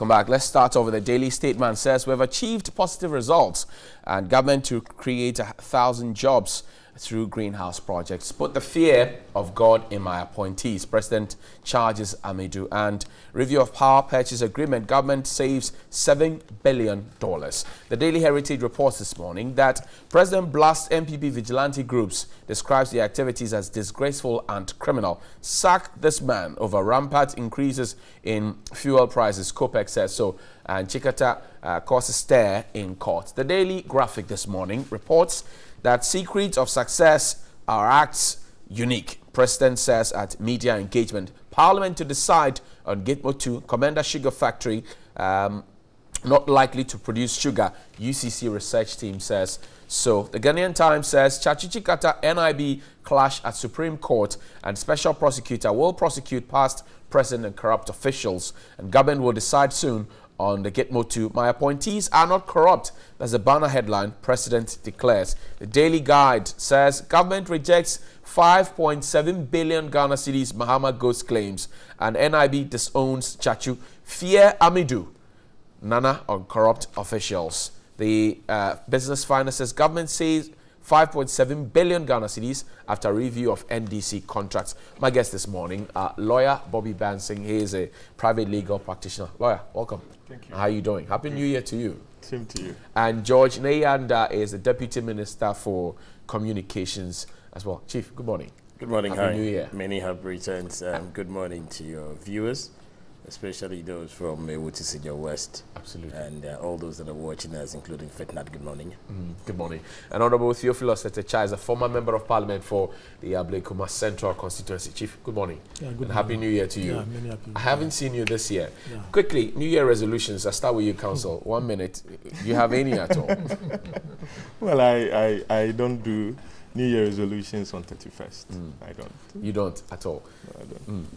welcome back. Let's start off with the Daily Statement. Says we've achieved positive results and government to create 1,000 jobs through greenhouse projects. Put the fear of God in my appointees. President charges Amidu. And review of power purchase agreement. Government saves $7 billion. The Daily Heritage reports this morning that President blasts MPP vigilante groups, describes the activities as disgraceful and criminal. Sack this man over rampant increases in fuel prices, COPEC says so. And Chikata causes stir in court. The Daily Graphic this morning reports that secrets of success are acts unique. President says at media engagement. Parliament to decide on Gitmo 2, Commander Sugar Factory, not likely to produce sugar. UCC research team says so. The Ghanaian Times says Chachichi Kata NIB clash at Supreme Court and special prosecutor will prosecute past president and corrupt officials. And government will decide soon on the Gitmo 2. My appointees are not corrupt. That's a banner headline. President declares. The Daily Guide says government rejects 5.7 billion Ghana cedis Mahama Ghost claims and NIB disowns Chachu. Fear Amidu. Nana on corrupt officials. The Business Finance says government says 5.7 billion Ghana cedis after review of NDC contracts. My guest this morning, lawyer Bobby Bansing. He is a private legal practitioner. Lawyer, welcome. Thank you. How are you doing? Happy New Year to you. Same to you. And George Neyanda is the Deputy Minister for Communications as well. Chief, good morning. Good morning. Happy New Year. Many have returned. Good morning to your viewers, especially those from Ewutisija West. Absolutely. And all those that are watching us, including Fetnat. Good morning. Good morning. And Honorable Theophilus Etecha is a former Member of Parliament for the Ablekuma Central Constituency. Chief, good morning. Yeah, good and Happy New Year to you. Yeah, many happy. I haven't seen you this year. Yeah. Quickly, New Year resolutions. I'll start with you, Council. 1 minute. Do you have any at all? Well, I don't do New Year resolutions on 31st. I don't. You don't at all? No, I don't.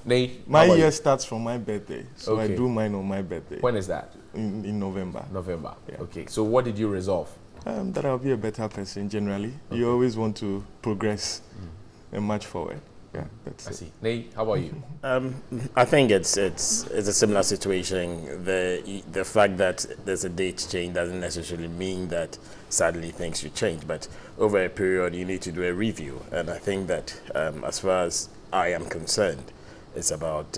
Nay, My year starts from my birthday, so Okay. I do mine on my birthday. When is that? In November. November. Yeah. Okay. So what did you resolve? That I'll be a better person generally. Okay. You always want to progress and march forward. Yeah, that's I it. see. Nay, how about you? I think it's a similar situation. The fact that there's a date change doesn't necessarily mean that suddenly things should change, but over a period you need to do a review. And I think that as far as I am concerned, it's about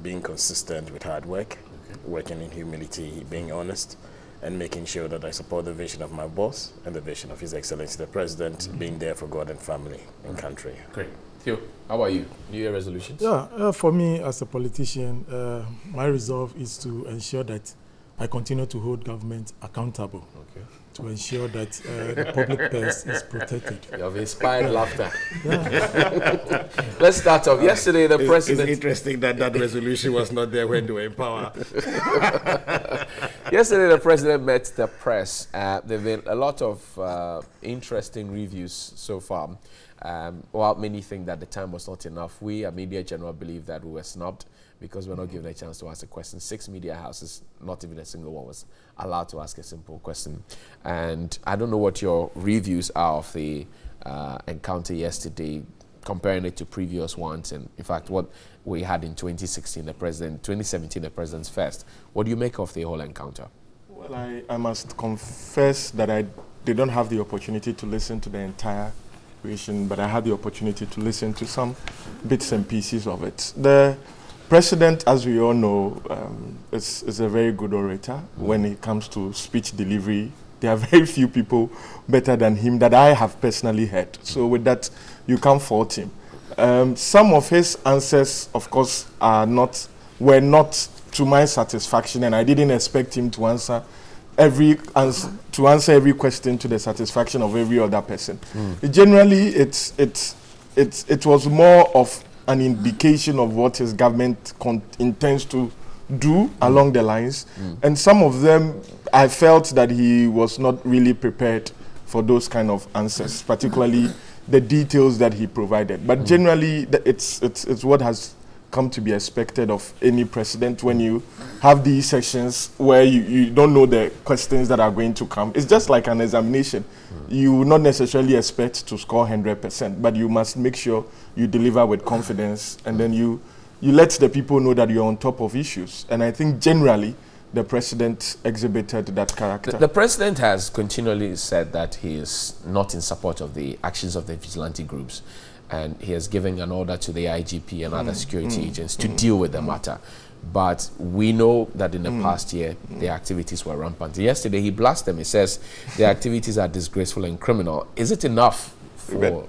being consistent with hard work, working in humility, being honest, and making sure that I support the vision of my boss and the vision of His Excellency the President, being there for God and family and country. Great. Theo, how about you? New Year resolutions? Yeah, for me as a politician, my resolve is to ensure that I continue to hold government accountable. Okay. To ensure that the public purse is protected. You have inspired laughter. Let's start off. Yesterday, the president... It's interesting that that resolution was not there when they were in power. Yesterday, the president met the press. There have been a lot of interesting reviews so far. While many think that the time was not enough, we, at Media General, believe that we were snubbed because we're not given a chance to ask a question. 6 media houses, not even a single one was allowed to ask a simple question. And I don't know what your reviews are of the encounter yesterday, comparing it to previous ones, and in fact what we had in 2016, 2017, the president's first. What do you make of the whole encounter? Well, I must confess that I didn't have the opportunity to listen to the entire creation, but I had the opportunity to listen to some bits and pieces of it. The President, as we all know, is a very good orator when it comes to speech delivery. There are very few people better than him that I have personally heard. So with that, you can't fault him. Some of his answers, of course, were not to my satisfaction, and I didn't expect him to answer every question to the satisfaction of every other person. Generally, it was more of an indication of what his government intends to do along the lines. And some of them, I felt that he was not really prepared for those kind of answers, particularly the details that he provided. But generally, it's what has come to be expected of any president when you have these sections where you don't know the questions that are going to come. It's just like an examination. You will not necessarily expect to score 100%, but you must make sure you deliver with confidence, and then you you let the people know that you're on top of issues. And I think generally the president exhibited that character. The president has continually said that he is not in support of the actions of the vigilante groups, and he has given an order to the IGP and other security agents to deal with the matter. But we know that in the past year, their activities were rampant. Yesterday, he blasted them. He says their activities are disgraceful and criminal. Is it enough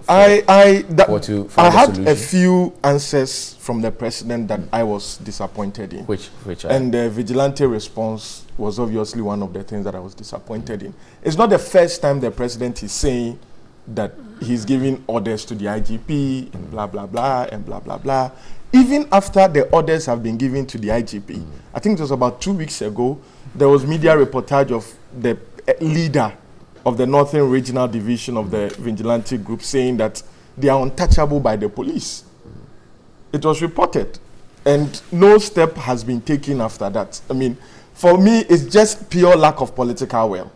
I had solution? a few answers from the president that I was disappointed in. Which and the vigilante response was obviously one of the things that I was disappointed in. It's not the first time the president is saying that he's giving orders to the IGP and blah, blah, blah, and blah, blah, blah. Even after the orders have been given to the IGP, I think it was about 2 weeks ago, there was media reportage of the leader of the Northern Regional Division of the vigilante group saying that they are untouchable by the police. It was reported, and no step has been taken after that. I mean, for me, it's just pure lack of political will.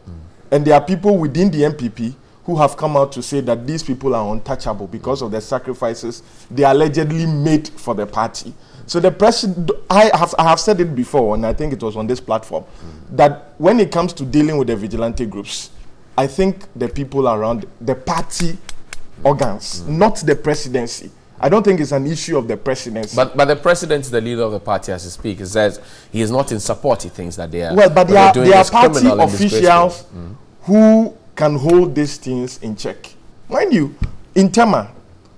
And there are people within the MPP who have come out to say that these people are untouchable because of the sacrifices they allegedly made for the party. So the president, I have said it before, and I think it was on this platform, that when it comes to dealing with the vigilante groups, I think the people around the party organs, not the presidency. I don't think it's an issue of the presidency. But the president is the leader of the party as he speaks. He says he is not in support. He thinks that they are. Well, but there are party officials who can hold these things in check. Mind you, in Tema,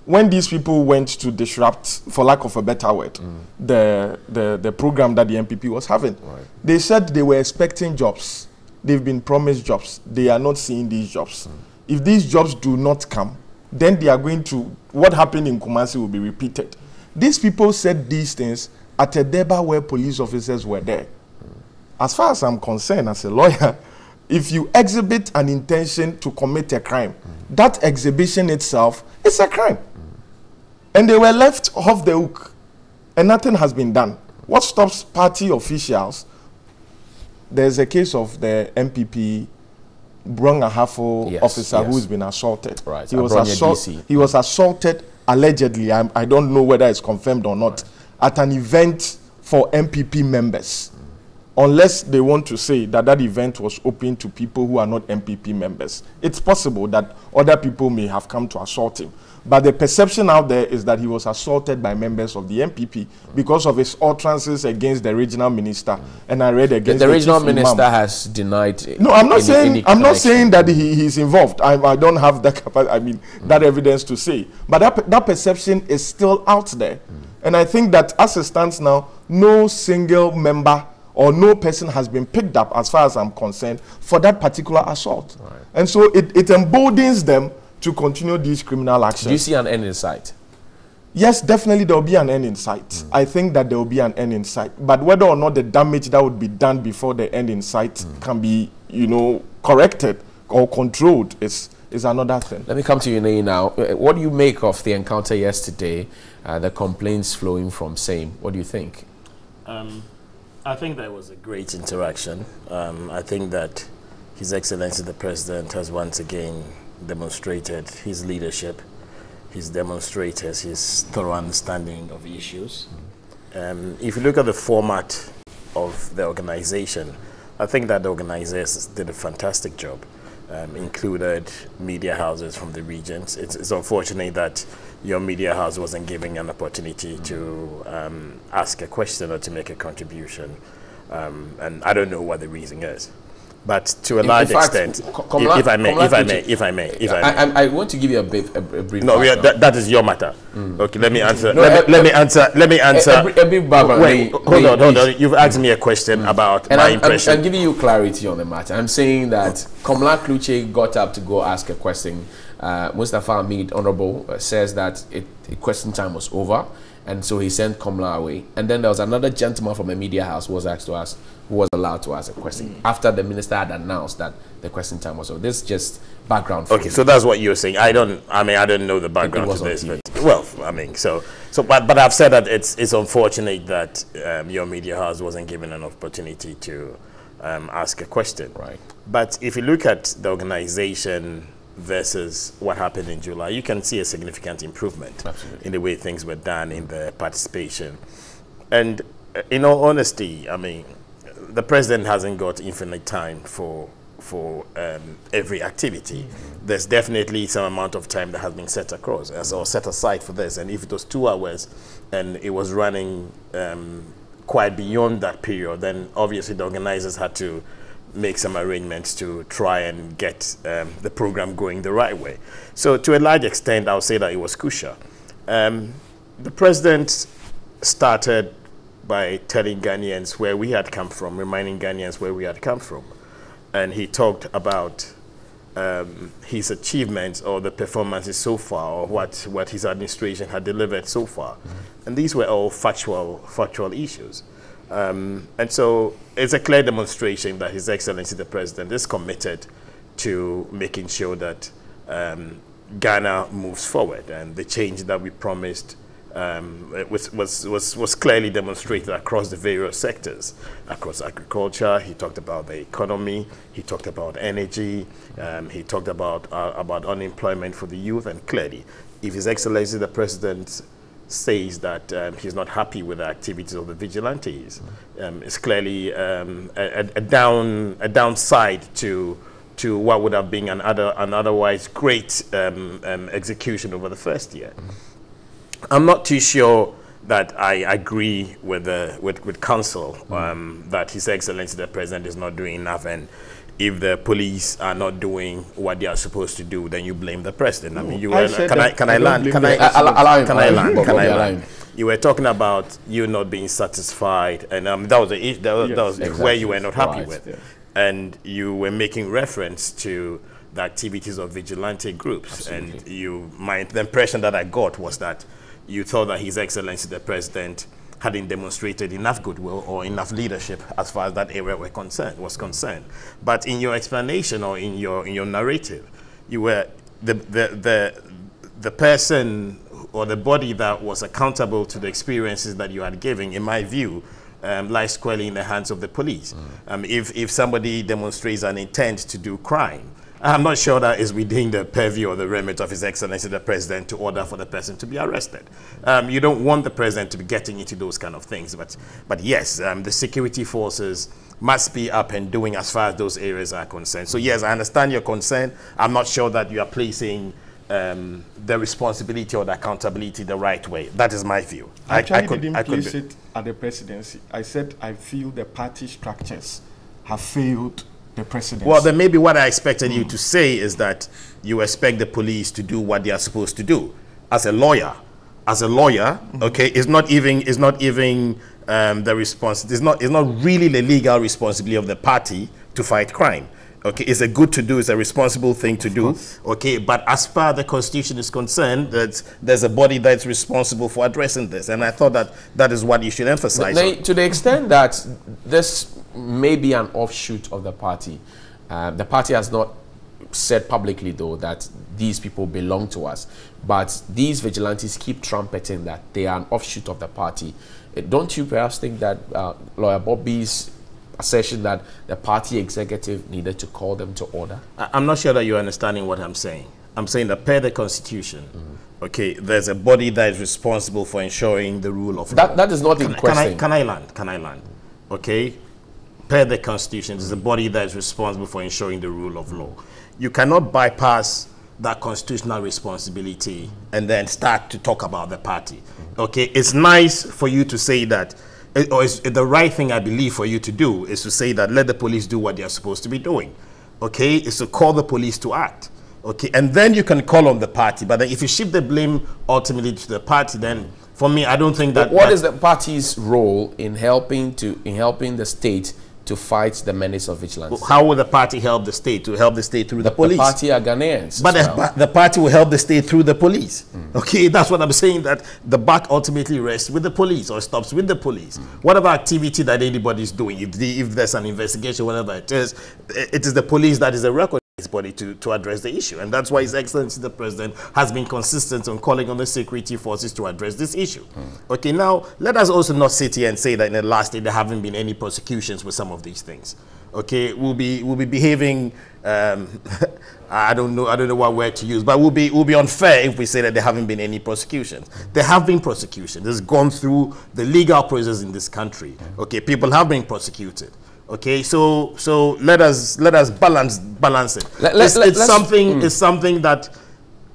when these people went to disrupt, for lack of a better word, the program that the MPP was having, they said they were expecting jobs. They've been promised jobs. They are not seeing these jobs. If these jobs do not come, then they are going to, what happened in Kumasi will be repeated. These people said these things at a deba where police officers were there. As far as I'm concerned, as a lawyer, if you exhibit an intention to commit a crime, that exhibition itself is a crime. And they were left off the hook, and nothing has been done. What stops party officials? There's a case of the MPP Brong Ahafo officer who's been assaulted. Right. He was assaulted allegedly. I don't know whether it's confirmed or not, at an event for MPP members. Unless they want to say that that event was open to people who are not MPP members. It's possible that other people may have come to assault him. But the perception out there is that he was assaulted by members of the MPP because of his utterances against the regional minister. And I read against the regional minister has denied. No, I'm not saying. I'm not saying that he's involved. I don't have that. I mean, that evidence to say. But that perception is still out there. And I think that as it stands now, no single member or no person has been picked up, as far as I'm concerned, for that particular assault. And so it emboldens them to continue these criminal actions. Do you see an end in sight? Yes, definitely there will be an end in sight. I think that there will be an end in sight. But whether or not the damage that would be done before the end in sight can be, corrected or controlled is another thing. Let me come to you now. What do you make of the encounter yesterday, the complaints flowing from SAME? What do you think? I think that was a great interaction. I think that His Excellency the President has once again demonstrated his leadership. He's demonstrated his thorough understanding of issues. If you look at the format of the organization, I think that the organizers did a fantastic job. Included media houses from the regions. It's unfortunate that your media house wasn't given an opportunity to ask a question or to make a contribution. And I don't know what the reason is. But to a large extent, if I may. I want to give you a brief. No, that is your matter. Okay, let me answer. Let me answer. A brief background. Wait, hold on. You've asked me a question about my impression. I'm giving you clarity on the matter. I'm saying that Komla Kluche got up to go ask a question. Mustafa Hamid, Honorable, says that the question time was over, and so he sent Komla away. And then there was another gentleman from a media house who was allowed to ask a question after the minister had announced that the question time was over. This is just background. Okay, so that's what you're saying. I don't know the background to this, but but I've said that it's unfortunate that your media house wasn't given an opportunity to ask a question. Right. But if you look at the organization versus what happened in July, you can see a significant improvement in the way things were done in the participation. And in all honesty, I mean, the president hasn't got infinite time for every activity. There's definitely some amount of time that has been set across or set aside for this. And if it was 2 hours and it was running quite beyond that period, then obviously the organizers had to make some arrangements to try and get the program going the right way. So to a large extent, I would say that it was crucial. The president started by telling Ghanaians where we had come from, reminding Ghanaians where we had come from. And he talked about his achievements or the performances so far, or what his administration had delivered so far. And these were all factual issues. And so it's a clear demonstration that His Excellency the President is committed to making sure that Ghana moves forward, and the change that we promised was clearly demonstrated across the various sectors, across agriculture. He talked about the economy, he talked about energy, he talked about unemployment for the youth, and clearly, if His Excellency the President says that he's not happy with the activities of the vigilantes, it's clearly a downside to what would have been an otherwise great execution over the first year. I'm not too sure that I agree with counsel that His Excellency the President is not doing enough, and if the police are not doing what they are supposed to do, then you blame the president. I mean, you were, can I land? You were talking about you not being satisfied, and that was where you were not happy with, and you were making reference to the activities of vigilante groups. Absolutely. And the impression that I got was that you thought that His Excellency the President hadn't demonstrated enough goodwill or enough leadership as far as that area was concerned. But in your explanation or in your narrative, you were the person or the body that was accountable to the experiences that you had given, in my view, lies squarely in the hands of the police. If somebody demonstrates an intent to do crime, I'm not sure that is within the purview or the remit of His Excellency the President to order for the person to be arrested. You don't want the President to be getting into those kind of things, but yes, the security forces must be up and doing as far as those areas are concerned. So yes, I understand your concern. I'm not sure that you are placing the responsibility or the accountability the right way. That is my view. I didn't place it at the presidency. I said I feel the party structures have failed the presidency. Well, then maybe what I expected you to say is that you expect the police to do what they are supposed to do. As a lawyer, okay, it's not even the response. It's not really the legal responsibility of the party to fight crime. Okay, it's a good to do, it's a responsible thing to do. Okay, but as far as the Constitution is concerned, there's a body that's responsible for addressing this, and I thought that is what you should emphasize. To the extent that this may be an offshoot of the party has not said publicly, though, that these people belong to us, but these vigilantes keep trumpeting that they are an offshoot of the party. Don't you perhaps think that Lawyer Bobby's assertion that the party executive needed to call them to order? I'm not sure that you're understanding what I'm saying. I'm saying that per the Constitution, okay, there's a body that is responsible for ensuring the rule of law. That is not in question. Can I land? Okay, per the Constitution, there's a body that is responsible for ensuring the rule of law. You cannot bypass that constitutional responsibility and then start to talk about the party. Okay, it's nice for you to say that, or it's the right thing, I believe, for you to do is to say that let the police do what they are supposed to be doing. Okay, is to call the police to act. Okay, and then you can call on the party. But then if you shift the blame ultimately to the party, then for me, I don't think that. But what is the party's role in helping the state to fight the menace of vigilance? How will the party help the state? To help the state through the police. The party are Ghanaians. But the party will help the state through the police. Okay, that's what I'm saying, that the buck ultimately rests with the police or stops with the police. Whatever activity that anybody is doing, if there's an investigation, whatever it is the police that is a recognized body to address the issue. And that's why His Excellency the President has been consistent on calling on the security forces to address this issue. Okay, now let us also not sit here and say that in the last day there haven't been any prosecutions with some of these things. okay, will be behaving. I don't know what word to use, but will be unfair if we say that there haven't been any prosecutions. There have been prosecutions. It's gone through the legal process in this country. Okay, people have been prosecuted. Okay, so let us balance it. It's something that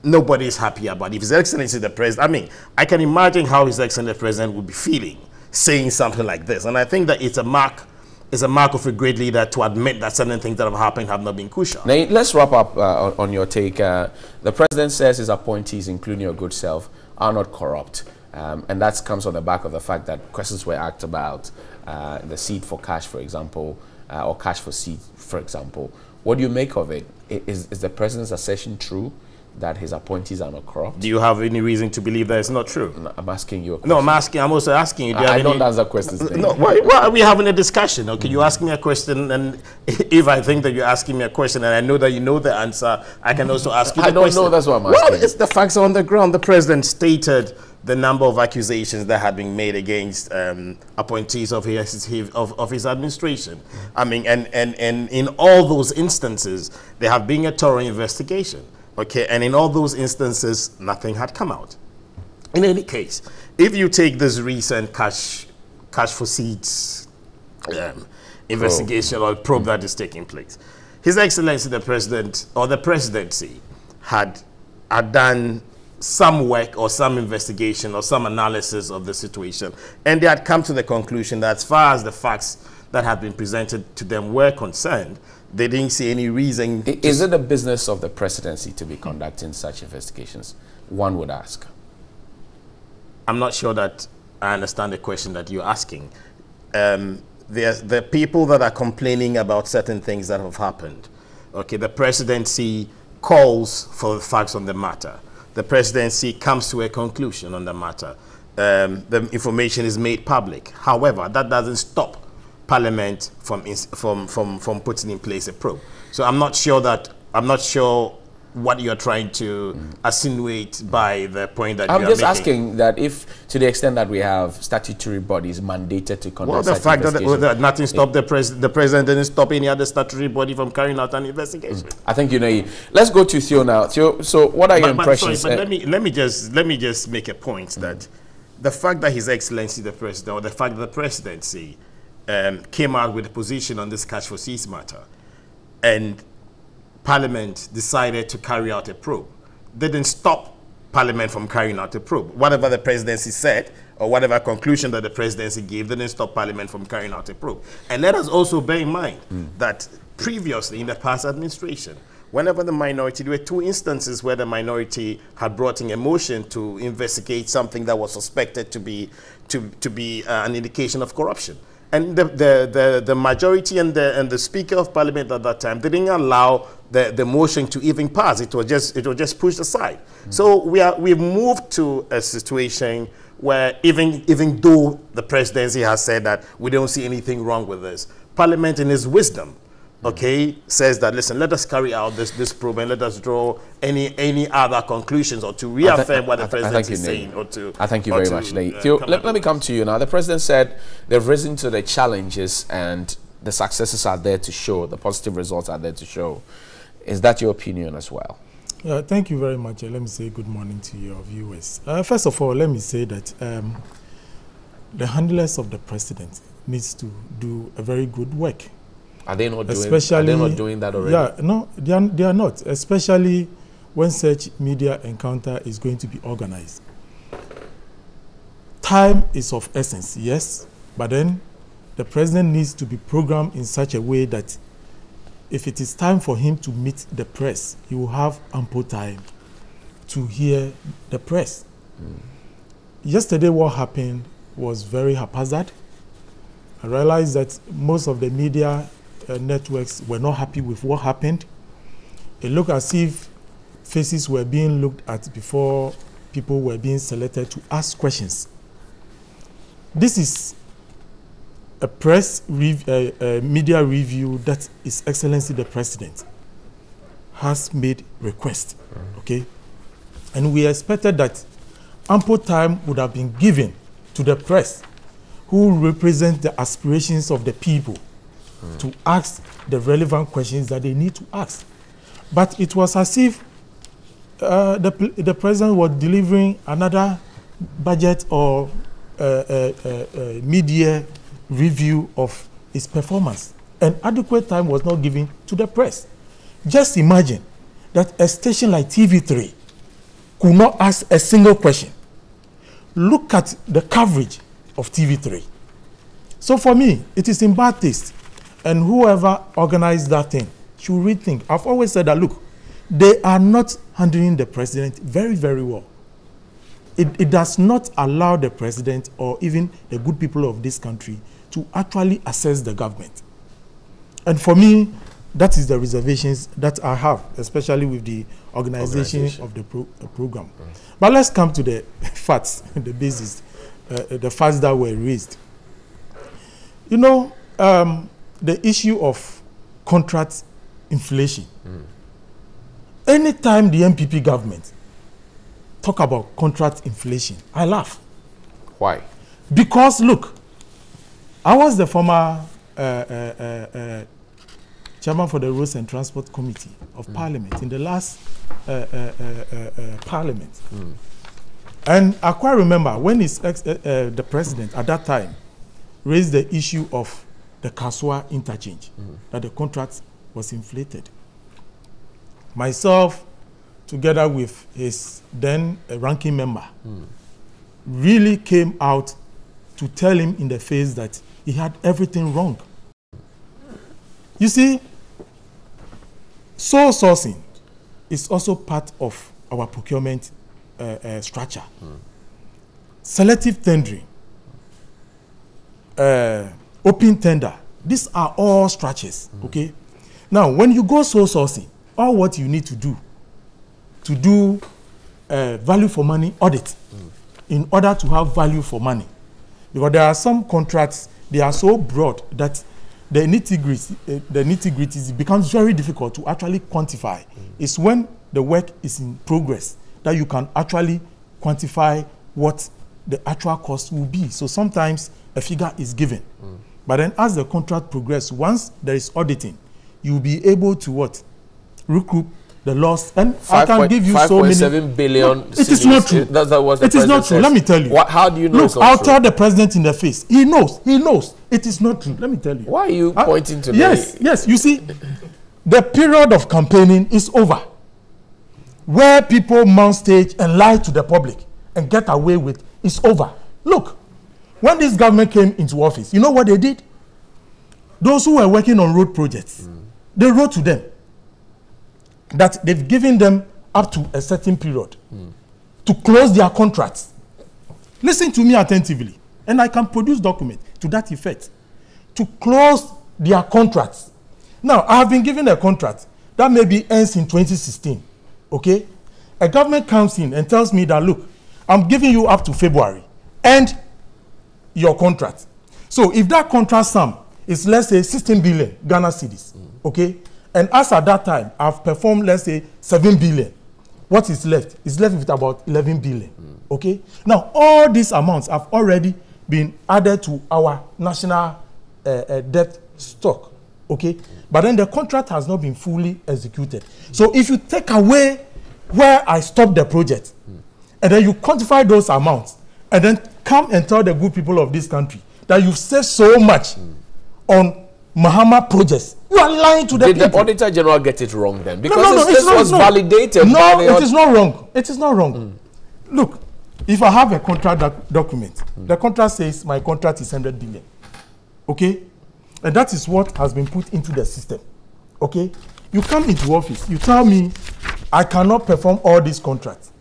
nobody is happy about. If His Excellency the President, I mean, I can imagine how His Excellency the President would be feeling saying something like this, and I think that it's a mark of a great leader to admit that certain things that have happened have not been crucial. Now, let's wrap up on your take. The President says his appointees, including your good self, are not corrupt, and that comes on the back of the fact that questions were asked about the seed for cash, for example, or cash for seed, for example. What do you make of it? Is the President's assertion true that his appointees are not corrupt? Do you have any reason to believe that it's not true? No, I'm asking you a question. No, I'm also asking you. I don't answer questions. No, well, we're having a discussion. Okay, you ask me a question, and if I think that you're asking me a question and I know that you know the answer, I can also ask you the question. I don't know, that's what I'm asking. Well, it's the facts on the ground. The President stated the number of accusations that had been made against appointees of his administration. I mean, and in all those instances, there have been a thorough investigation. Okay, and in all those instances, nothing had come out. In any case, if you take this recent cash for seeds investigation or probe that is taking place, His Excellency the President or the Presidency had done some work or some investigation or some analysis of the situation, and they had come to the conclusion that as far as the facts that had been presented to them were concerned, they didn't see any reason. Is it the business of the Presidency to be conducting such investigations? One would ask. I'm not sure that I understand the question that you're asking. The people that are complaining about certain things that have happened, okay, the Presidency calls for the facts on the matter. The Presidency comes to a conclusion on the matter. The information is made public. However, that doesn't stop Parliament from putting in place a probe. So I'm not sure what you're trying to insinuate by the point that you are making. I'm just asking that if, to the extent that we have statutory bodies mandated to conduct the fact that nothing stopped the President didn't stop any other statutory body from carrying out an investigation. I think you know. Let's go to Theo now. Theo, so what are your impressions? Sorry, but let me just make a point that the fact that His Excellency the President, or the fact that the Presidency came out with a position on this cash for seeds matter, and Parliament decided to carry out a probe, didn't stop Parliament from carrying out a probe. Whatever the Presidency said, or whatever conclusion that the Presidency gave, didn't stop Parliament from carrying out a probe. And let us also bear in mind that previously, in the past administration, whenever the minority, there were two instances where the minority had brought in a motion to investigate something that was suspected to be an indication of corruption. And the majority and the Speaker of Parliament at that time didn't allow the motion to even pass. It was just pushed aside. So we've moved to a situation where even though the Presidency has said that we don't see anything wrong with this, Parliament in its wisdom, okay, says that, listen, let us carry out this probe and let us draw any other conclusions or to reaffirm what the President is saying. I thank you very much, Nate. Let me come to you now. The President said they've risen to the challenges and the successes are there to show, the positive results are there to show. Is that your opinion as well? Thank you very much. Let me say good morning to your viewers. First of all, let me say that the handlers of the President needs to do a very good work. Are they not doing that already? Yeah, no, they are not, especially when such media encounter is going to be organized. Time is of essence, yes, but then the President needs to be programmed in such a way that if it is time for him to meet the press, he will have ample time to hear the press. Yesterday, what happened was very haphazard. I realized that most of the media networks were not happy with what happened. It looked as if faces were being looked at before people were being selected to ask questions. This is a media review that His Excellency the President has made request, okay? And we expected that ample time would have been given to the press who represent the aspirations of the people to ask the relevant questions that they need to ask. But it was as if the president was delivering another budget or mid-year review of his performance, and adequate time was not given to the press. Just imagine that a station like TV3 could not ask a single question. Look at the coverage of TV3. So for me, it is in bad taste, and whoever organized that thing should rethink. I've always said that, look, they are not handling the president very, very well. It does not allow the president or even the good people of this country to actually assess the government. And for me, that is the reservations that I have, especially with the organization of the program. But let's come to the facts, the basis, the facts that were raised. You know, the issue of contract inflation. Anytime the MPP government talk about contract inflation, I laugh. Why? Because, look, I was the former chairman for the Roads and Transport Committee of Parliament in the last Parliament. And I quite remember when the president at that time raised the issue of the Kaswa interchange, that the contract was inflated. Myself, together with his then ranking member, really came out to tell him in the face that he had everything wrong. You see, sole sourcing is also part of our procurement structure. Selective tendering, open tender, these are all structures, okay? Now, when you go sole sourcing, all what you need to do value for money audit in order to have value for money. Because there are some contracts, they are so broad that the nitty-gritty becomes very difficult to actually quantify. It's when the work is in progress that you can actually quantify what the actual cost will be. So sometimes a figure is given. But then as the contract progresses, once there is auditing, you'll be able to what? Recoup the loss. And I can give you so many. 5.7 billion. No, it is not true. That's what the it is not true. says. Let me tell you. How do you know? Look, I'll tell the president in the face. He knows. He knows. It is not true. Let me tell you. Why are you pointing to me? Yes. You see, the period of campaigning is over. Where people mount stage and lie to the public and get away with is over. Look, when this government came into office, you know what they did? Those who were working on road projects, they wrote to them that they've given them up to a certain period to close their contracts. Listen to me attentively, and I can produce documents to that effect, to close their contracts. Now, I have been given a contract that maybe ends in 2016, okay? A government comes in and tells me that, look, I'm giving you up to February, end your contract. So if that contract sum is, let's say, 16 billion Ghana cedis, okay? And as at that time, I've performed, let's say, 7 billion. What is left? It's left with about 11 billion, okay? Now, all these amounts have already been added to our national debt stock, okay? But then the contract has not been fully executed. So if you take away where I stopped the project, and then you quantify those amounts, and then come and tell the good people of this country that you've saved so much on Mahama projects, you are lying to the people. Did the Auditor General get it wrong then? Because no, this was validated. No, it is not wrong. It is not wrong. Look, if I have a contract document, the contract says my contract is 100 billion. Okay? And that is what has been put into the system. Okay? You come into office, you tell me I cannot perform all these contracts.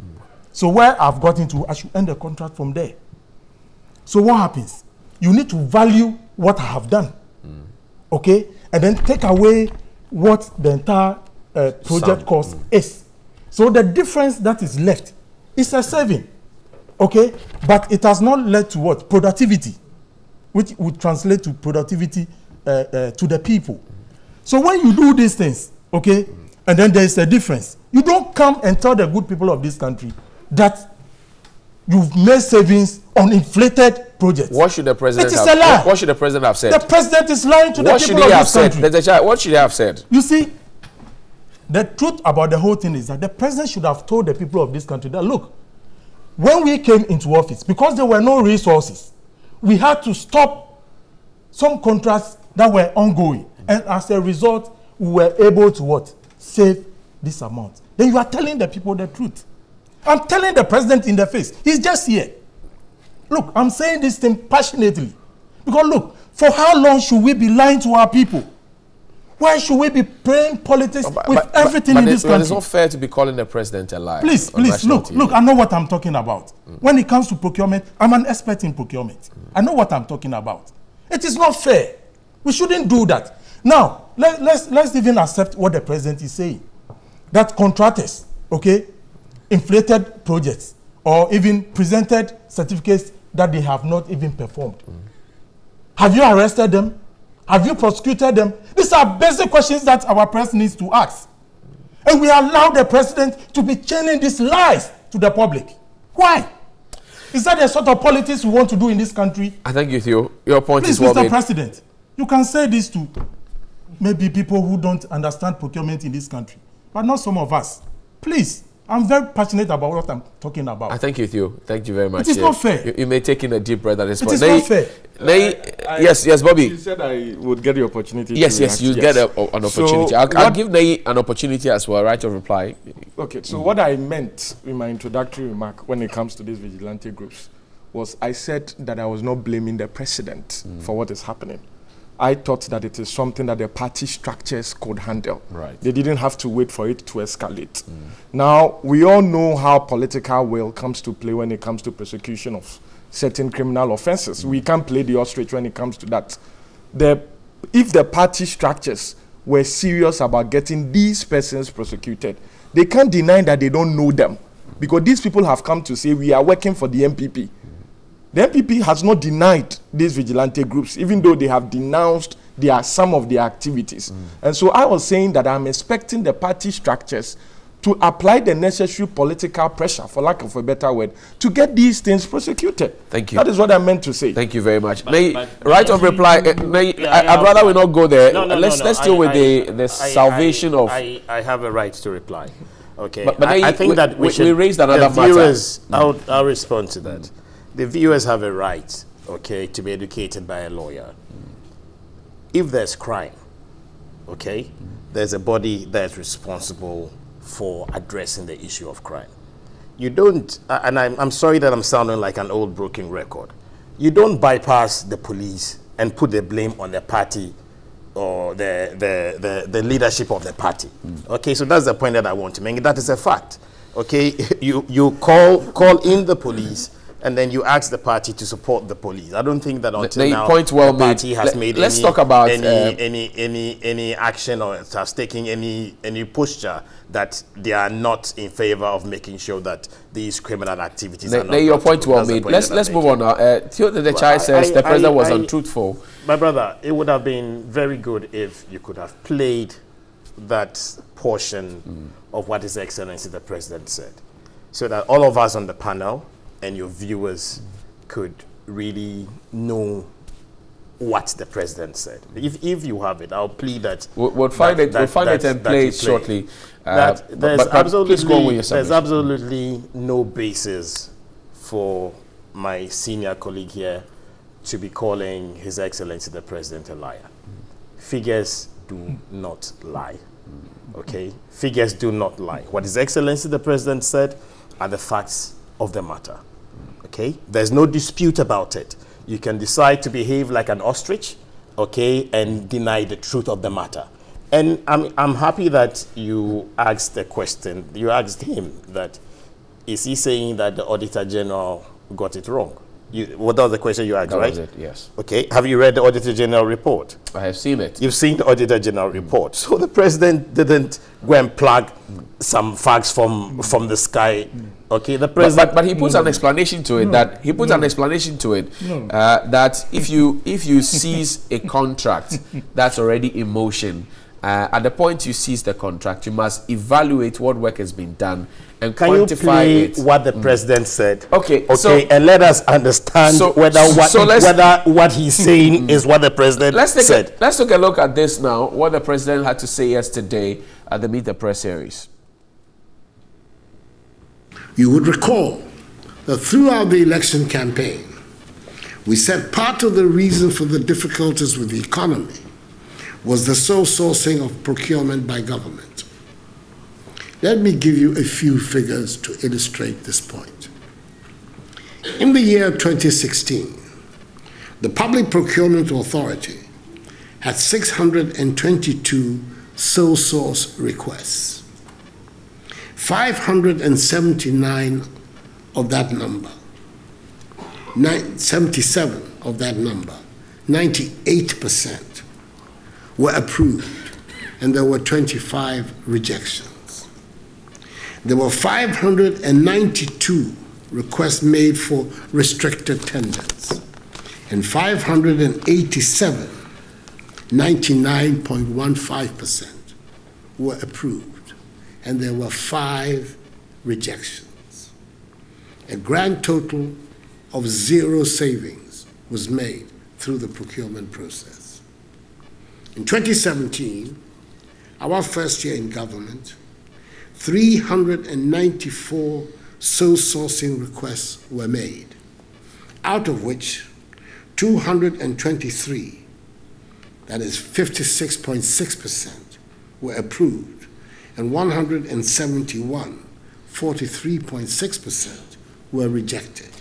So where I've gotten to, I should end the contract from there. So what happens? You need to value what I have done. Okay? And then take away what the entire project cost is. So the difference that is left is a saving. Okay? But it has not led to what? Productivity, which would translate to productivity to the people. So when you do these things, okay, and then there is a difference, you don't come and tell the good people of this country that you've made savings on inflated projects. What should the president It is have? a lie. What should the president have said? The president is lying to the people of this country. What should he have said? You see, the truth about the whole thing is that the president should have told the people of this country that, look, when we came into office, because there were no resources, we had to stop some contracts that were ongoing. And as a result, we were able to what? Save this amount. Then you are telling the people the truth. I'm telling the president in the face. He's just here. Look, I'm saying this thing passionately. Because look, for how long should we be lying to our people? Why should we be playing politics with everything in this country? It's not fair to be calling the president a liar. Please, look, I know what I'm talking about. When it comes to procurement, I'm an expert in procurement. I know what I'm talking about. It is not fair. We shouldn't do that. Now, let's even accept what the president is saying. That contractors, okay, inflated projects or even presented certificates that they have not even performed. Have you arrested them? Have you prosecuted them? These are basic questions that our president needs to ask. And we allow the president to be chaining these lies to the public. Why? Is that the sort of politics we want to do in this country? I thank you, Theo. Your point is well made. Please, Mr. President, you can say this to maybe people who don't understand procurement in this country, but not some of us. Please. I'm very passionate about what I'm talking about. I thank you, Theo. Thank you very much. It is not fair. You may take in a deep breath at this point. It is not fair. Yes, Bobby. You said I would get the opportunity. Yes, you get an opportunity. So I'll give Nai an opportunity as well, right, of reply. Okay, so what I meant in my introductory remark when it comes to these vigilante groups was I said that I was not blaming the president for what is happening. I thought that it is something that the party structures could handle. Right. They didn't have to wait for it to escalate. Now, we all know how political will comes to play when it comes to prosecution of certain criminal offenses. We can't play the ostrich when it comes to that. If the party structures were serious about getting these persons prosecuted, they can't deny that they don't know them. Because these people have come to say, we are working for the MPP. The MPP has not denied these vigilante groups, even though they have denounced some of their activities. And so I was saying that I'm expecting the party structures to apply the necessary political pressure, for lack of a better word, to get these things prosecuted. Thank you. That is what I meant to say. Thank you very much. Right of reply, I'd rather we not go there. Let's deal with the salvation of... I have a right to reply. Okay. But I think that we raised another viewers, matter. I'll respond to that. The viewers have a right, okay, to be educated by a lawyer. If there's crime, okay, there's a body that's responsible for addressing the issue of crime. You don't, and I'm sorry that I'm sounding like an old broken record. You don't bypass the police and put the blame on the party or the leadership of the party. Okay, so that's the point that I want to make. That is a fact. Okay, you call in the police, and then you ask the party to support the police. I don't think that until now the party has made any action or has taken any posture that they are not in favor of making sure that these criminal activities are not. Your point well made. Let's move on now. The child says the president was untruthful. My brother, it would have been very good if you could have played that portion of what His Excellency the President said, so that all of us on the panel and your viewers could really know what the president said. If you have it, I'll plead that we'll find it and play it shortly. There's absolutely no basis for my senior colleague here to be calling His Excellency the President a liar. Figures do not lie. Okay? Figures do not lie. What His Excellency the President said are the facts of the matter. Okay? There's no dispute about it. You can decide to behave like an ostrich, okay, and deny the truth of the matter. And I'm happy that you asked the question. You asked him that, is he saying that the Auditor General got it wrong? What was the question you asked, right? That was it, yes. Okay. Have you read the Auditor General report? I have seen it. You've seen the Auditor General report. So the president didn't go and plug some facts from the sky. Okay, the president, but he puts an explanation to it. That if you seize a contract that's already in motion At the point you seize the contract, you must evaluate what work has been done and Can you quantify play it. what the president said? Okay, and let us understand whether what he's saying is what the president said. Let's take a look at this now, what the president had to say yesterday at the Meet the Press series. You would recall that throughout the election campaign, we said part of the reason for the difficulties with the economy was the sole sourcing of procurement by government. Let me give you a few figures to illustrate this point. In the year 2016, the Public Procurement Authority had 622 sole source requests. 579 of that number, 77 of that number, 98% were approved, and there were 25 rejections. There were 592 requests made for restricted tenders, and 587, 99.15%, were approved, and there were 5 rejections. A grand total of 0 savings was made through the procurement process. In 2017, our first year in government, 394 sole sourcing requests were made, out of which 223, that is 56.6%, were approved, and 171, 43.6%, were rejected.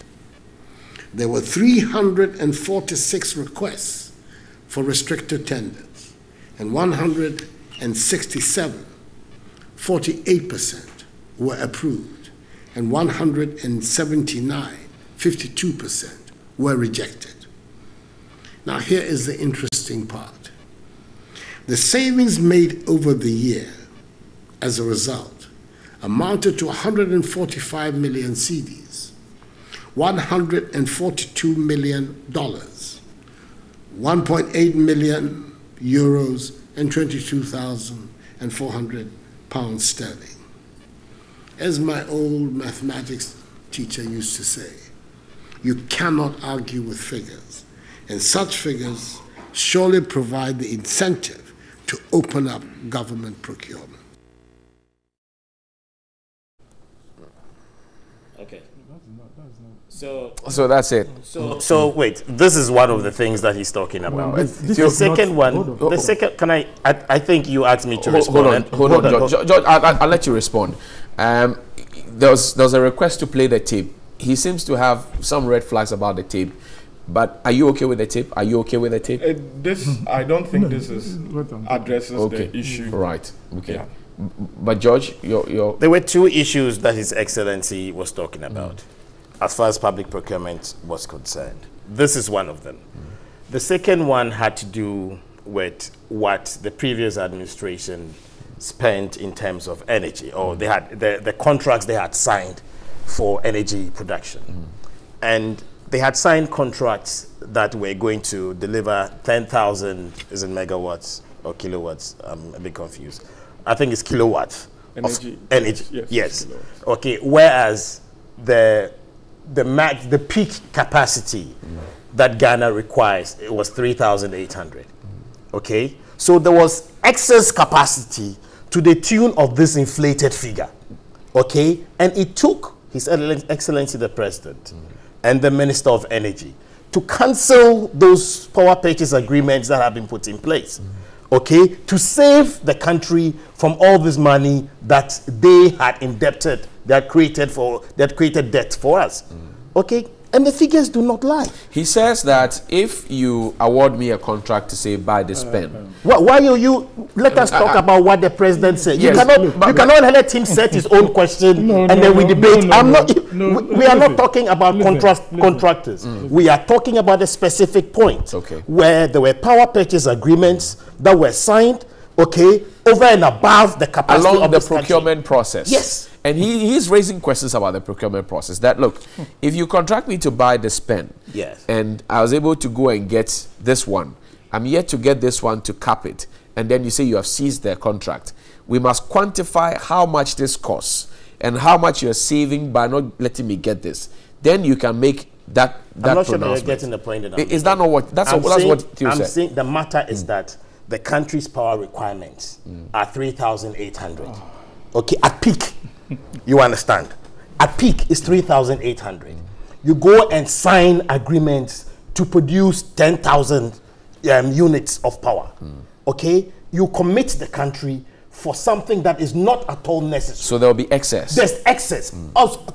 There were 346 requests for restricted tenders, and 167, 48%, were approved, and 179, 52%, were rejected. Now, here is the interesting part. The savings made over the year as a result amounted to 145 million cedis, $142 million, 1.8 million euros, and 22,400 pounds sterling. As my old mathematics teacher used to say, you cannot argue with figures, and such figures surely provide the incentive to open up government procurement. Okay. So that's it. So wait, this is one of the things that he's talking about. The second one, can I think you asked me to respond. Hold on, George, I'll let you respond. There was a request to play the tape. He seems to have some red flags about the tape. But are you okay with the tape? Are you okay with the tape? I don't think this addresses the issue. Right. Okay. Yeah. But George, there were 2 issues that His Excellency was talking about, as far as public procurement was concerned. This is one of them. The second one had to do with what the previous administration spent in terms of energy, or they had the contracts they had signed for energy production. And they had signed contracts that were going to deliver 10,000, is it megawatts or kilowatts? I'm a bit confused. I think it's kilowatts. Energy. Yes. Okay. Whereas the peak capacity that Ghana requires, it was 3,800. Okay. So there was excess capacity to the tune of this inflated figure. Okay. And it took His Excellency the President and the Minister of Energy to cancel those power purchase agreements that have been put in place, okay, to save the country from all this money that they had indebted, that created debt for us, okay, and the figures do not lie. He says that if you award me a contract to say buy this pen. Why you let us talk about what the president said? Yes, you cannot let him set his own question and then we debate. We are not talking about contractors. We are talking about a specific point where there were power purchase agreements that were signed, okay, over and above the capacity along of the procurement process. Yes. And he's raising questions about the procurement process. That, look, if you contract me to buy this pen, yes, and I was able to go and get this one, I'm yet to get this one to cap it, and then you say you have seized their contract, we must quantify how much this costs and how much you're saving by not letting me get this. Then you can make that I'm not sure pronouncement. you're getting the point that I'm Is that not what that's what Theo I'm said? saying the matter is that the country's power requirements are 3,800. Okay, at peak, you understand? At peak is 3,800. You go and sign agreements to produce 10,000 units of power. Okay, you commit the country for something that is not at all necessary. So there will be excess. There's excess,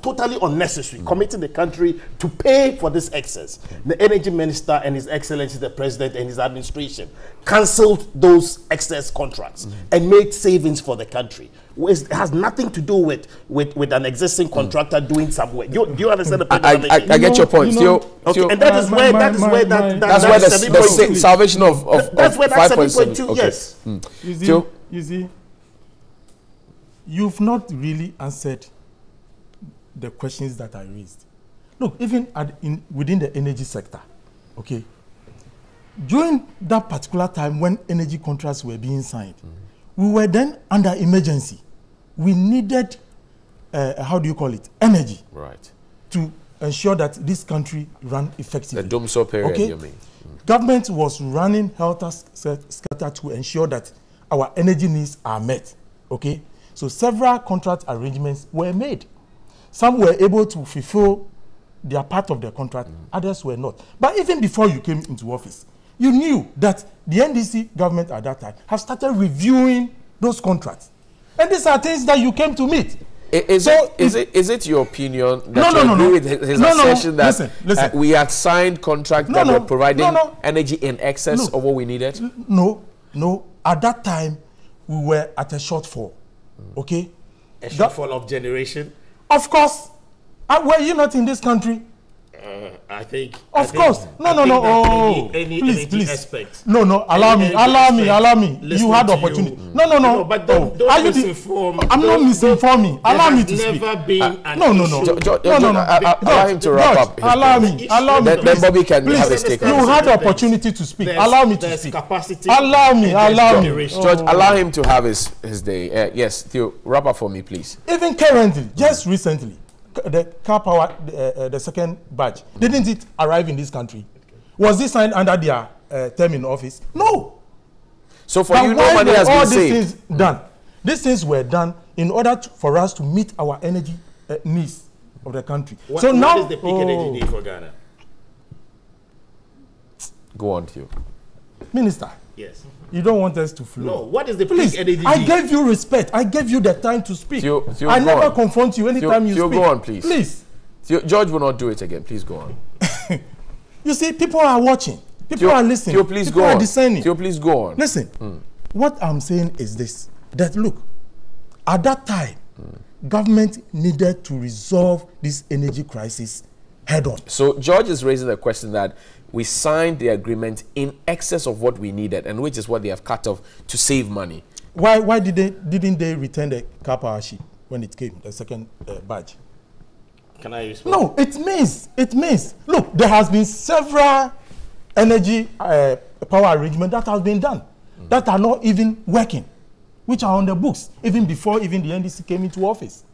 totally unnecessary, committing the country to pay for this excess. The energy minister and his excellency, the president and his administration, cancelled those excess contracts and made savings for the country. It has nothing to do with an existing contractor doing some work. Do you understand the point? I get your point. Okay, and that is where the salvation of that's where that 5.2. Okay. Yes. You see, you've not really answered the questions that I raised. Look, even within the energy sector, okay, during that particular time when energy contracts were being signed, we were then under emergency. We needed, how do you call it, energy, Right. to ensure that this country ran effectively. The Dumso period, okay? you mean? Government was running helter-skelter to ensure that our energy needs are met, okay? So several contract arrangements were made. Some were able to fulfill their part of the contract, others were not. But even before you came into office, you knew that the NDC government at that time have started reviewing those contracts. And these are things that you came to meet. Is it your opinion that you agree with his assertion that listen. We had signed contracts that were providing energy in excess of what we needed? No. At that time, we were at a shortfall. Okay? A shortfall of generation? Of course. Were you not in this country? I think. Of course. No. Please. Aspect. No. Allow me. You had opportunity. No. But don't misinform. I'm not misinforming. Allow me to speak. Never been Allow him to wrap up. Allow me. Then Bobby can have his take. You had the opportunity to speak. Allow me to speak. Capacity. Allow me. George, allow him to have his day. Yes, Theo, wrap up for me, please. Even currently, just recently, the car power, the second batch, didn't it arrive in this country? Was this signed under their term in office? No. So for you, no money has been saved. These things done. These things were done in order for us to meet our energy needs of the country. What is the peak energy need for Ghana? Go on, Theo. Minister. Yes. You don't want us to flow. No. What is the Please, peak energy? I gave you respect. I gave you the time to speak. Theo, I never confront you anytime you Theo, speak. go on, please. Please. Theo, George will not do it again. Please go on. You see, people are watching. People are listening. Theo, please people go are on. discerning. Theo, please go on. Listen, what I'm saying is this, that look, at that time, government needed to resolve this energy crisis head on. So George is raising the question that we signed the agreement in excess of what we needed, and which is what they have cut off to save money. Why didn't they return the car power sheet when it came, the second batch? Can I respond? No, it means. Look, there has been several energy power arrangements that have been done that are not even working, which are on the books even before even the NDC came into office.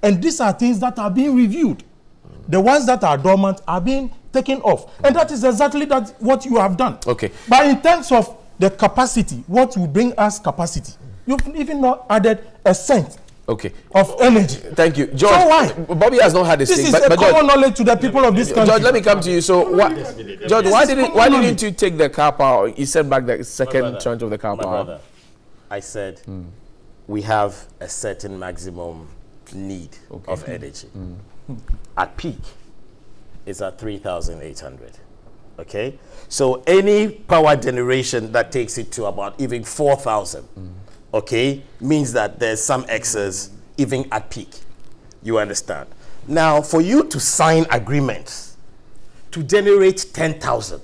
And these are things that are being reviewed. The ones that are dormant are being taken off. And that is exactly what you have done. Okay. But in terms of the capacity, what will bring us capacity, you've even not added a cent of energy. Thank you. George, so why? Bobby has not had this This thing. is a common knowledge to the people of this country. George, let me come to you. So, George, why didn't you take the car power? You sent back the second tranche of the car power. Brother, I said we have a certain maximum need of energy. At peak, it's at 3,800. Okay? So any power generation that takes it to about even 4,000, okay, means that there's some excess even at peak. You understand? Now, for you to sign agreements to generate 10,000,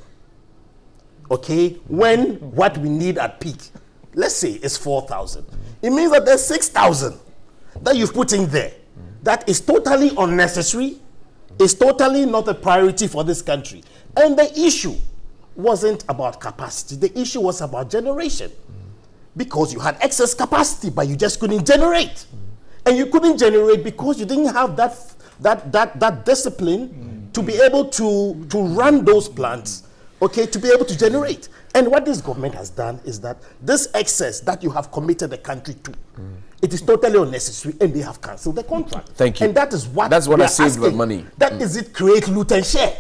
okay, when what we need at peak, let's say, is 4,000, it means that there's 6,000 that you've put in there. That is totally unnecessary. It's totally not a priority for this country. And the issue wasn't about capacity. The issue was about generation. because you had excess capacity, but you just couldn't generate. And you couldn't generate because you didn't have that discipline to be able to run those plants, okay, to be able to generate. And what this government has done is that this excess that you have committed the country to, it is totally unnecessary, and they have cancelled the contract. Thank you. And that is what I saved asking. with money. That is it, create loot and share.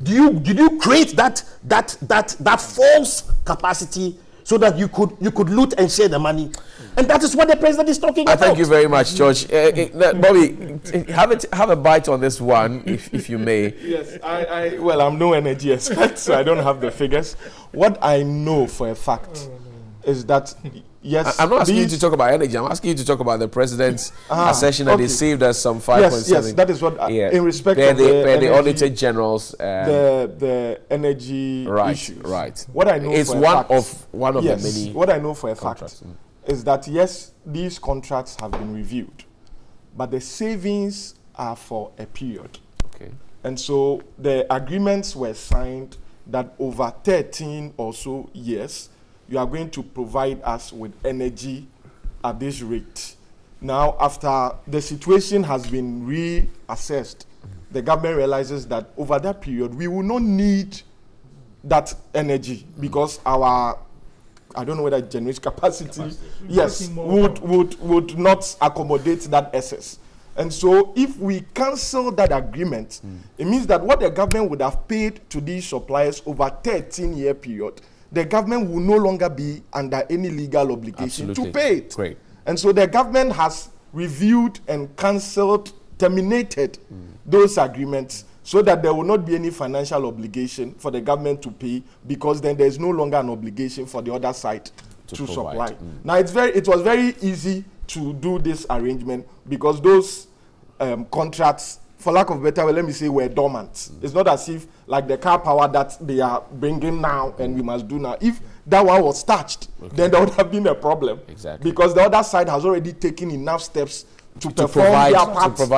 Did you create that false capacity so that you could loot and share the money? And that is what the president is talking about. Thank you very much, George. Bobby, have a bite on this one, if you may. Yes, well, I'm no energy expert, so I don't have the figures. What I know for a fact is that, yes, I'm not asking you to talk about energy. I'm asking you to talk about the president's assertion that he saved us some 5.7. Yes, that is what, in respect of the Auditor General's the energy issues. Right. What I know it's for one a fact, of the many. What I know for a fact is that, yes, these contracts have been reviewed, but the savings are for a period. Okay. And so the agreements were signed that over 13 or so years, you are going to provide us with energy at this rate. Now, after the situation has been reassessed, the government realizes that over that period, we will not need that energy because our, I don't know whether generation capacity, yes, would not accommodate that excess. And so if we cancel that agreement, it means that what the government would have paid to these suppliers over a 13-year period, the government will no longer be under any legal obligation to pay it. Great. And so the government has reviewed and cancelled, terminated those agreements so that there will not be any financial obligation for the government to pay, because then there is no longer an obligation for the other side to supply. Now, it was very easy to do this arrangement because those contracts, for lack of a better word, let me say, were dormant. It's not as if like the car power that they are bringing now and we must do now. If that one was touched, then there would have been a problem. Exactly. Because the other side has already taken enough steps to perform their part of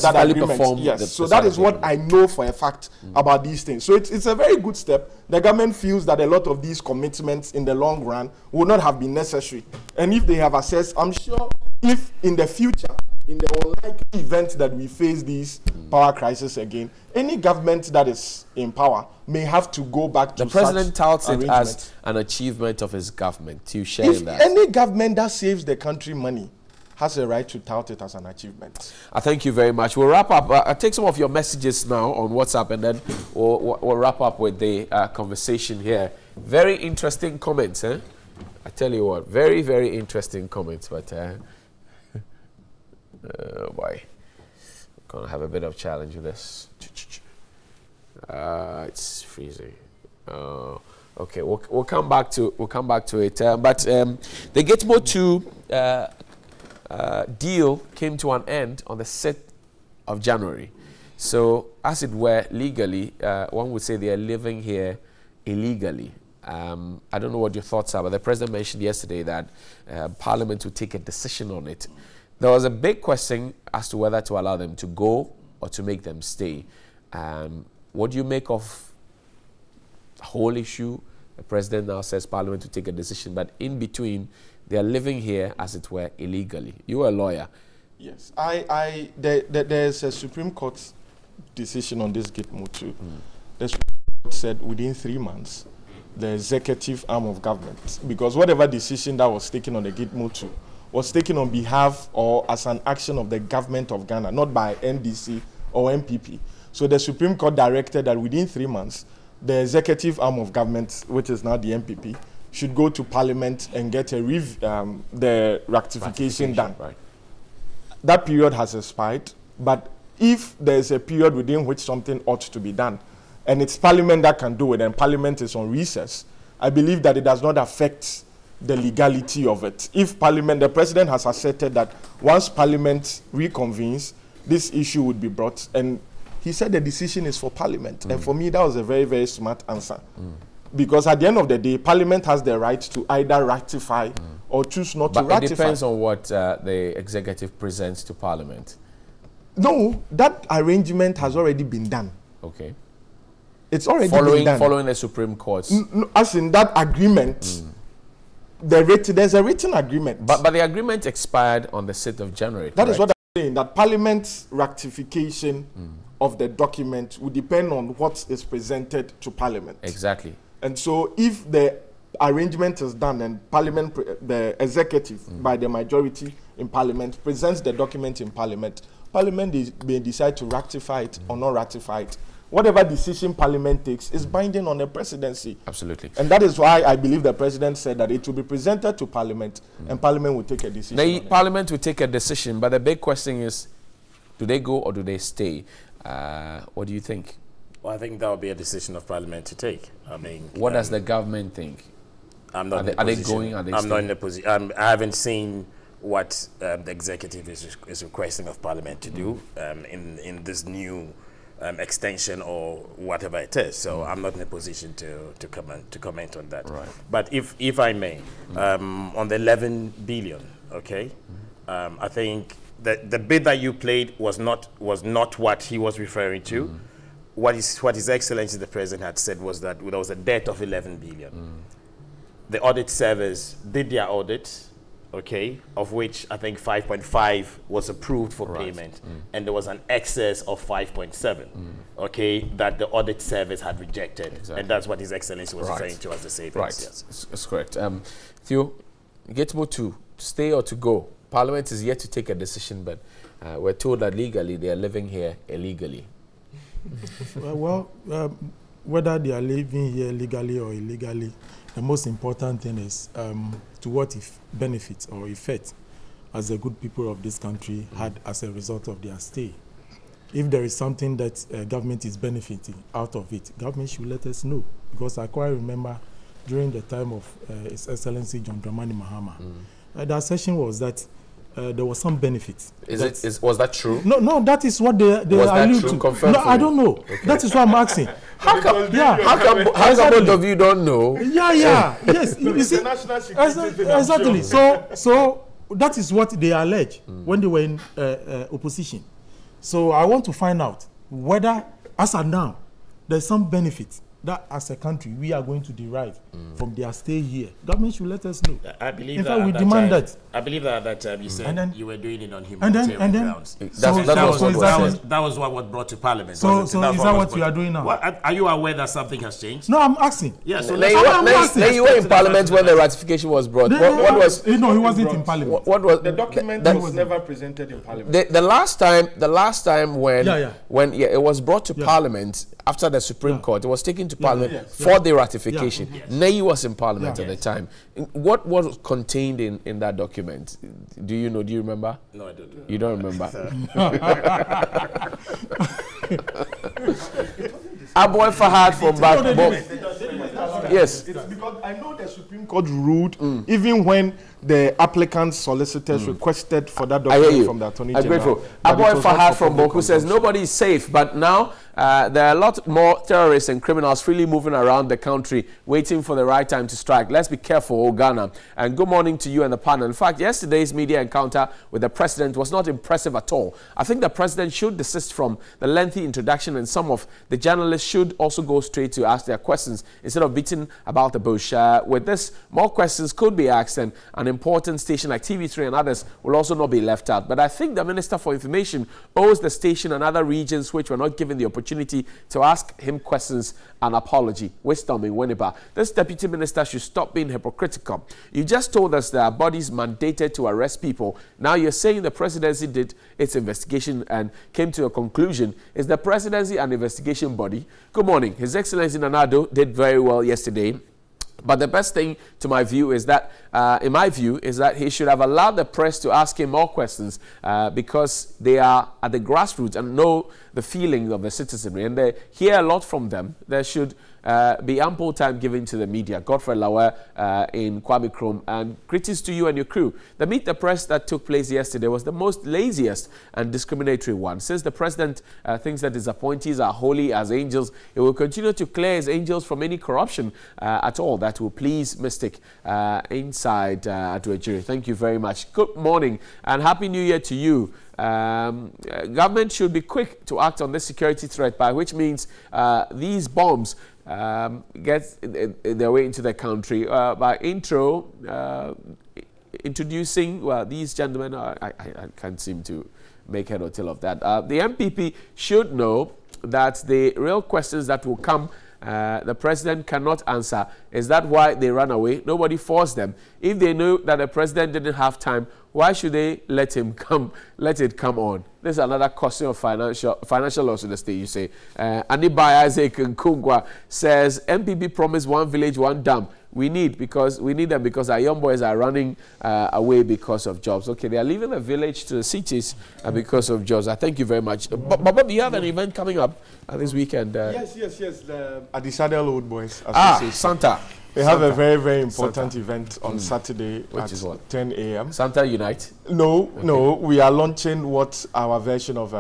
that agreement. Yes. So that is what I know for a fact about these things. So it's a very good step. The government feels that a lot of these commitments in the long run will not have been necessary. And if they have assessed, I'm sure if in the future, in the unlikely event that we face these power crisis again, any government that is in power may have to go back to the president touts it arrangement as an achievement of his government. To share if that. Any government that saves the country money has a right to tout it as an achievement. I thank you very much. We'll wrap up. I'll take some of your messages now on WhatsApp, and then we'll wrap up with the conversation here. Very interesting comments, eh? I tell you what, very, very interesting comments, but boy, I'm gonna have a bit of challenge with this. It's freezing. Okay, we'll come back to it. But the Gitmo 2 deal came to an end on the 6th of January. So, as it were, legally, one would say they are living here illegally. I don't know what your thoughts are, but the president mentioned yesterday that Parliament would take a decision on it. There was a big question as to whether to allow them to go or to make them stay. What do you make of the whole issue? The president now says Parliament to take a decision, but in between, they are living here, as it were, illegally. You are a lawyer. Yes, there's a Supreme Court decision on this Gitmo 2. The Supreme Court said within 3 months, the executive arm of government, because whatever decision that was taken on the Gitmo 2 was taken on behalf or as an action of the government of Ghana, not by NDC or MPP. So the Supreme Court directed that within 3 months, the executive arm of government, which is now the MPP, should go to Parliament and get the ratification done. Right. That period has expired, but if there is a period within which something ought to be done, and it's Parliament that can do it, and Parliament is on recess, I believe that it does not affect the legality of it. If Parliament, the president has asserted that once Parliament reconvenes, this issue would be brought, and he said the decision is for Parliament. And for me, that was a very, very smart answer. Because at the end of the day, Parliament has the right to either ratify or choose not to ratify. But it depends on what the executive presents to Parliament. No, that arrangement has already been done. Okay. It's already been done. Following the Supreme Court's... As in that agreement there's a written agreement. But the agreement expired on the 6th of January. That is what I'm saying, that Parliament's ratification of the document will depend on what is presented to Parliament. Exactly. And so if the arrangement is done and Parliament, the executive by the majority in Parliament presents the document in Parliament, Parliament may decide to ratify it or not ratify it. Whatever decision Parliament takes is binding on the presidency. Absolutely. And that is why I believe the president said that it will be presented to Parliament and Parliament will take a decision. Parliament will take a decision, but the big question is, do they go or do they stay? What do you think? Well, I think that will be a decision of Parliament to take. I mean, what does the government think? I'm not. Are they going? Are they I'm staying? not in the position. I haven't seen what the executive is requesting of Parliament to do in this new extension or whatever it is. So I'm not in a position to comment on that. Right. But if I may, on the 11 billion, okay, I think that the bit that you played was not what he was referring to. What His Excellency the President had said was that there was a debt of 11 billion. The audit service did their audit, okay, of which I think 5.5 was approved for payment, and there was an excess of 5.7, okay, that the audit service had rejected, and that's what His Excellency was referring to as the savings. Right, yes. that's correct. Theo, Gitmo to stay or to go? Parliament is yet to take a decision, but we're told that legally they are living here illegally. Whether they are living here legally or illegally, the most important thing is to what benefits or effect as the good people of this country had as a result of their stay. If there is something that government is benefiting out of it, government should let us know. Because I quite remember during the time of His Excellency John Dramani Mahama, the assertion was that there was some benefit. Was that true? No, that is what they allude to. Confirmed no, I don't know. Okay. That is what I'm asking. How come both of you don't know? Yes. You see, exactly. So that is what they allege when they were in opposition. So I want to find out whether, as of now, there's some benefit that as a country we are going to derive from their stay here. Government should let us know. I believe in fact, we demand that. I believe that you said you were doing it on humanitarian grounds. That was what was brought to Parliament. So is that what you are doing now? Are you aware that something has changed? No, I'm asking. Yes. So you were in Parliament when the ratification was brought. What was? No, he wasn't in Parliament. What was the document? That was never presented in Parliament. The last time when it was brought to Parliament after the Supreme Court, it was taken to Parliament for the ratification. Ney was in Parliament at the time. What was contained in that document? Do you know? Do you remember? No, I don't. You don't remember? Aboy Fahad from back. Yes. It's because I know the Supreme Court ruled even when the applicant's solicitors requested for that document from the Attorney General. I'm grateful. Aboy Fahad from Boku says nobody is safe, but now there are a lot more terrorists and criminals freely moving around the country, waiting for the right time to strike. Let's be careful, Ghana. And good morning to you and the panel. In fact, yesterday's media encounter with the president was not impressive at all. I think the president should desist from the lengthy introduction, and some of the journalists should also go straight to ask their questions instead of beating about the bush. With this, more questions could be asked, and an important station like TV3 and others will also not be left out. But I think the Minister for Information owes the station and other regions which were not given the opportunity to ask him questions an apology. Wisdom in Winneba. This deputy minister should stop being hypocritical. You just told us there are bodies mandated to arrest people. Now you're saying the presidency did its investigation and came to a conclusion. Is the presidency an investigation body? Good morning. His Excellency Nanado did very well yesterday. But the best thing, to my view, is that, in my view, is that he should have allowed the press to ask him more questions because they are at the grassroots and know the feelings of the citizenry, and they hear a lot from them. There should be ample time given to the media. Godfrey Lawer in Kwame Krom, and greetings to you and your crew. The Meet the Press that took place yesterday was the most laziest and discriminatory one. Since the president thinks that his appointees are holy as angels, he will continue to clear his angels from any corruption at all that will please Mystic inside Adwejiri. Thank you very much. Good morning and Happy New Year to you. Government should be quick to act on this security threat, by which means these bombs get their way into the country. By intro, introducing, well, these gentlemen, I can't seem to make head or tail of that. The MPP should know that the real questions that will come, the president cannot answer. Is that why they ran away? Nobody forced them. If they knew that the president didn't have time, why should they let it come on? This is another question of financial loss in the state, you say. Anibaya Isaac Nkungwa says, MPP promised one village, one dam. We need them because our young boys are running away because of jobs. Okay, they are leaving the village to the cities because of jobs. I thank you very much. Bob, you have an event coming up this weekend. Yes. The Adisadel Old Boys Association. Santa. They have a very, very important event on Saturday Which at is what? 10 a.m. Santa Unite? No, we are launching our version of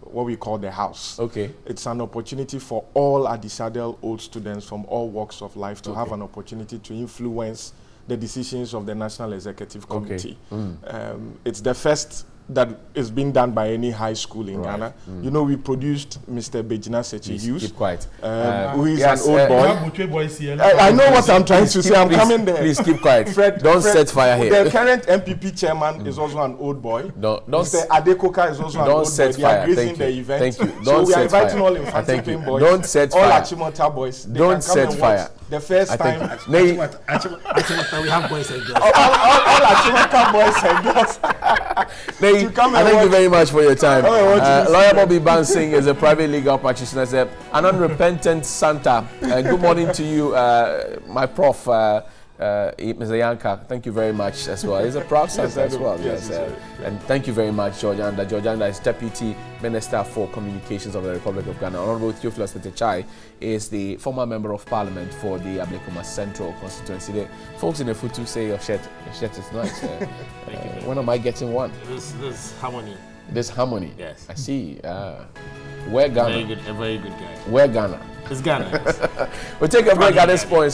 what we call the house. Okay. It's an opportunity for all Adisadel old students from all walks of life to have an opportunity to influence the decisions of the National Executive Committee. It's the first that is being done by any high school in Ghana. You know, we produced Mr. Bejina Sechi Hughes. Keep quiet. Who is an old boy. I know what I'm trying to say. I'm coming there. Please keep quiet. Don't set fire here. The current MPP chairman is also an old boy. Mr. Adekoka is also an old boy. Set fire. Thank you. The event. Thank you. So we are inviting all Infantine boys. Don't set fire. All Achimota boys. Don't set fire. The first time. Achimota, we have boys and girls. All Achimota boys and girls. I thank you very much for your time. Lawyer Bobby Bansing is a private legal practitioner, an unrepentant Santa. Good morning to you, my prof, Mr. Yanka. Thank you very much as well. He's a proud Santa as well. Yes, and thank you very much, George Anda. George Anda is Deputy Minister for Communications of the Republic of Ghana. Honorable Theophilus Tetechai is the former Member of Parliament for the Ablekuma Central constituency. The folks in the Futu say your shirt is nice. When am I getting one? This harmony. This harmony. Yes. I see. Where Ghana? A very good guy. Where Ghana? It's Ghana. Yes. We'll take a break at this point.